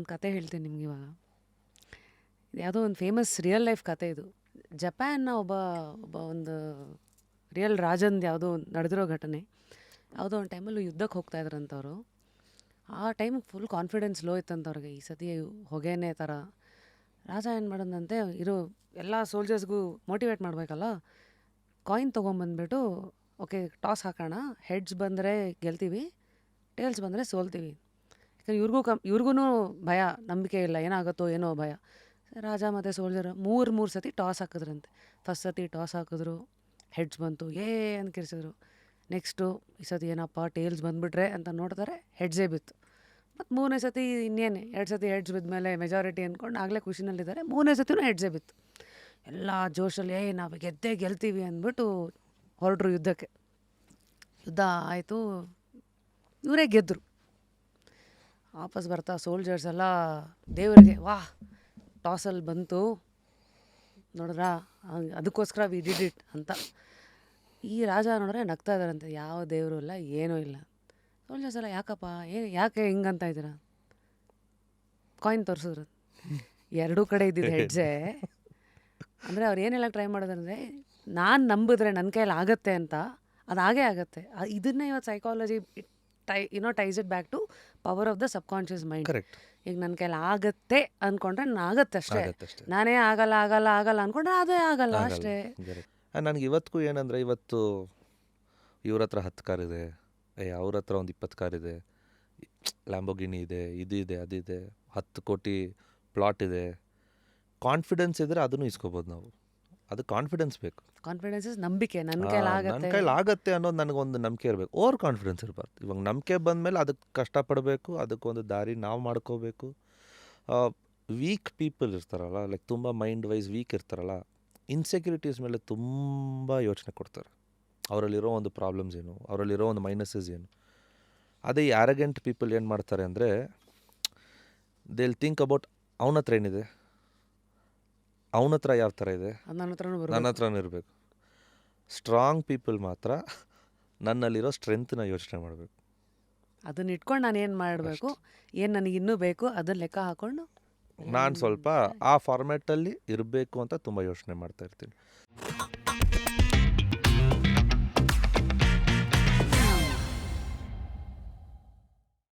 ಒಂದು ಕತೆ ಹೇಳ್ತೀನಿ ನಿಮ್ಗೆ ಇವಾಗ. ಯಾವುದೋ ಒಂದು ಫೇಮಸ್ ರಿಯಲ್ ಲೈಫ್ ಕತೆ ಇದು. ಜಪಾನ್ನ ಒಬ್ಬ ಒಬ್ಬ ಒಂದು ರಿಯಲ್ ರಾಜಂದು ಯಾವುದೋ ನಡೆದಿರೋ ಘಟನೆ. ಯಾವುದೋ ಒಂದು ಟೈಮಲ್ಲಿ ಯುದ್ಧಕ್ಕೆ ಹೋಗ್ತಾ ಇದ್ರಂಥವ್ರು. ಆ ಟೈಮಿಗೆ ಫುಲ್ ಕಾನ್ಫಿಡೆನ್ಸ್ ಲೋ ಇತ್ತಂತ ಅವ್ರಿಗೆ, ಈ ಸತಿ ಹೊಗೆನೇ ಥರ. ರಾಜ ಏನು ಮಾಡೋದಂತೆ, ಇರೋ ಎಲ್ಲ ಸೋಲ್ಜರ್ಸ್ಗೂ ಮೋಟಿವೇಟ್ ಮಾಡಬೇಕಲ್ಲ, ಕಾಯಿನ್ ತೊಗೊಂಬಂದ್ಬಿಟ್ಟು ಓಕೆ ಟಾಸ್ ಹಾಕೋಣ, ಹೆಡ್ಸ್ ಬಂದರೆ ಗೆಲ್ತೀವಿ, ಟೇಲ್ಸ್ ಬಂದರೆ ಸೋಲ್ತೀವಿ. ಯಾಕಂದ್ರೆ ಇವ್ರಿಗೂ ಭಯ, ನಂಬಿಕೆ ಇಲ್ಲ, ಏನಾಗುತ್ತೋ ಏನೋ ಭಯ. ರಾಜ ಮತ್ತು ಸೋಲ್ಜರ್ ಮೂರು ಸತಿ ಟಾಸ್ ಹಾಕಿದ್ರಂತೆ. ಫಸ್ಟ್ ಸತಿ ಟಾಸ್ ಹಾಕಿದ್ರು, ಹೆಡ್ಸ್ ಬಂತು, ಅಂತ ಕಿರ್ಸಿದ್ರು. ನೆಕ್ಸ್ಟು ಈ ಸತಿ ಏನಪ್ಪ ಟೇಲ್ಸ್ ಬಂದುಬಿಟ್ರೆ ಅಂತ ನೋಡ್ತಾರೆ, ಹೆಡ್ಸೇ ಬಿತ್ತು. ಮತ್ತು 3ನೇ ಸತಿ ಇನ್ನೇನು 2 ಸತಿ ಹೆಡ್ಸ್ ಬಿದ್ಮೇಲೆ ಮೆಜಾರಿಟಿ ಅಂದ್ಕೊಂಡು ಆಗಲೇ ಖುಷಿನಲ್ಲಿದ್ದಾರೆ. 3ನೇ ಸತಿನೂ ಹೆಡ್ಸೇ ಬಿತ್ತು. ಎಲ್ಲ ಜೋಶಲ್ಲಿ ನಾವು ಗೆಲ್ತೀವಿ ಅಂದ್ಬಿಟ್ಟು ಹೊರಟ್ರು ಯುದ್ಧಕ್ಕೆ. ಯುದ್ಧ ಆಯಿತು, ಇವರೇ ಗೆದ್ದರು. ವಾಪಸ್ ಬರ್ತಾ ಸೋಲ್ಜರ್ಸ್ ಎಲ್ಲ ದೇವರಿಗೆ ವಾಹ್ ಟಾಸಲ್ಲಿ ಬಂತು ನೋಡ್ರಾ, ಅದಕ್ಕೋಸ್ಕರ ವಿ ಡಿಡ್ ಇಟ್ ಅಂತ. ಈ ರಾಜ ನೋಡ್ರೆ ನಗ್ತಾ ಇದ್ದಾರಂತೆ, ಯಾವ ದೇವರು ಇಲ್ಲ ಏನೂ ಇಲ್ಲ. ಸೋಲ್ಜರ್ಸ್ ಎಲ್ಲ ಯಾಕಪ್ಪ ಯಾಕೆ ಹಿಂಗಂತ ಇದ್ದೀರಾ? ಕಾಯಿನ್ ತೋರಿಸಿದ್ರು, ಎರಡೂ ಕಡೆ ಇದ್ದಿದ್ದು ಹೆಡ್ಸೇ. ಅಂದರೆ ಅವ್ರು ಏನೆಲ್ಲ ಟ್ರೈ ಮಾಡೋದಂದರೆ, ನಾನು ನಂಬಿದ್ರೆ ನನ್ನ ಕೈಯಲ್ಲಿ ಆಗುತ್ತೆ ಅಂತ, ಅದು ಹಾಗೇ ಆಗುತ್ತೆ. ಇದನ್ನೇ ಇವತ್ತು psychology ties it back to power of the subconscious mind. ಈಗ ನನ್ನ ಕೈಯಲ್ಲಿ ಆಗುತ್ತೆ ಅಂದ್ಕೊಂಡ್ರೆ ಆಗುತ್ತೆ ಅಷ್ಟೇ. ನಾನೇ ಆಗಲ್ಲ ಅಂದ್ಕೊಂಡ್ರೆ ಅದೇ ಆಗಲ್ಲ ಅಷ್ಟೇ. ನನಗೆ ಇವತ್ತಿಗೂ ಏನಂದರೆ, ಇವತ್ತು ಇವ್ರ ಹತ್ರ 10 ಕಾರಿದೆ, ಅವ್ರ ಹತ್ರ ಒಂದು 20 ಕಾರಿದೆ, ಲ್ಯಾಂಬೋಗಿನಿ ಇದೆ, ಇದಿದೆ ಅದಿದೆ, 10 ಕೋಟಿ ಪ್ಲಾಟ್ ಇದೆ. ಕಾನ್ಫಿಡೆನ್ಸ್ ಇದ್ದರೆ ಅದನ್ನು ಇಸ್ಕೋಬೋದು ನಾವು. ಅದು ಕಾನ್ಫಿಡೆನ್ಸ್ ಬೇಕು. ಕಾನ್ಫಿಡೆನ್ಸ್ ಇಸ್ ನಂಬಿಕೆ, ನನ್ನ ಕೈಲಿ ಆಗುತ್ತೆ ಅನ್ನೋದು ನನಗೊಂದು ನಂಬಿಕೆ ಇರಬೇಕು. ಓವರ್ ಕಾನ್ಫಿಡೆನ್ಸ್ ಇರಬಾರ್ದು. ಇವಾಗ ನಂಬಿಕೆ ಬಂದಮೇಲೆ ಅದಕ್ಕೆ ಕಷ್ಟಪಡಬೇಕು, ಅದಕ್ಕೊಂದು ದಾರಿ ನಾವು ಮಾಡ್ಕೋಬೇಕು. ವೀಕ್ ಪೀಪಲ್ ಇರ್ತಾರಲ್ಲ, ಲೈಕ್ ತುಂಬ ಮೈಂಡ್ ವೈಸ್ ವೀಕ್ ಇರ್ತಾರಲ್ಲ, ಇನ್ಸೆಕ್ಯೂರಿಟೀಸ್ ಮೇಲೆ ತುಂಬ ಯೋಚನೆ ಕೊಡ್ತಾರೆ. ಅವರಲ್ಲಿರೋ ಒಂದು ಪ್ರಾಬ್ಲಮ್ಸ್ ಏನು, ಅವರಲ್ಲಿರೋ ಒಂದು ಮೈನಸಸ್ ಏನು. ಅದೇ ಈ ಆ್ಯರಗೆಂಟ್ ಪೀಪಲ್ ಏನು ಮಾಡ್ತಾರೆ ಅಂದರೆ, ದೇ ವಿಲ್ ಥಿಂಕ್ ಅಬೌಟ್ ಅವನ ಹತ್ರ ಏನಿದೆ, ಅವನ ಹತ್ರ ಯಾವ ಥರ ಇದೆ, ನನ್ನ ಹತ್ರನೂ ಇರಬೇಕು. ಸ್ಟ್ರಾಂಗ್ ಪೀಪಲ್ ಮಾತ್ರ ನನ್ನಲ್ಲಿರೋ ಸ್ಟ್ರೆಂತ್ನ ಯೋಚನೆ ಮಾಡಬೇಕು. ಅದನ್ನ ಇಟ್ಕೊಂಡು ನಾನು ಏನು ಮಾಡಬೇಕು, ಏನು ನನಗೆ ಇನ್ನೂ ಬೇಕು ಅದನ್ನ ಲೆಕ್ಕ ಹಾಕ್ಕೊಂಡು ನಾನು ಸ್ವಲ್ಪ ಆ ಫಾರ್ಮ್ಯಾಟಲ್ಲಿ ಇರಬೇಕು ಅಂತ ತುಂಬ ಯೋಚನೆ ಮಾಡ್ತಾ ಇರ್ತೀನಿ.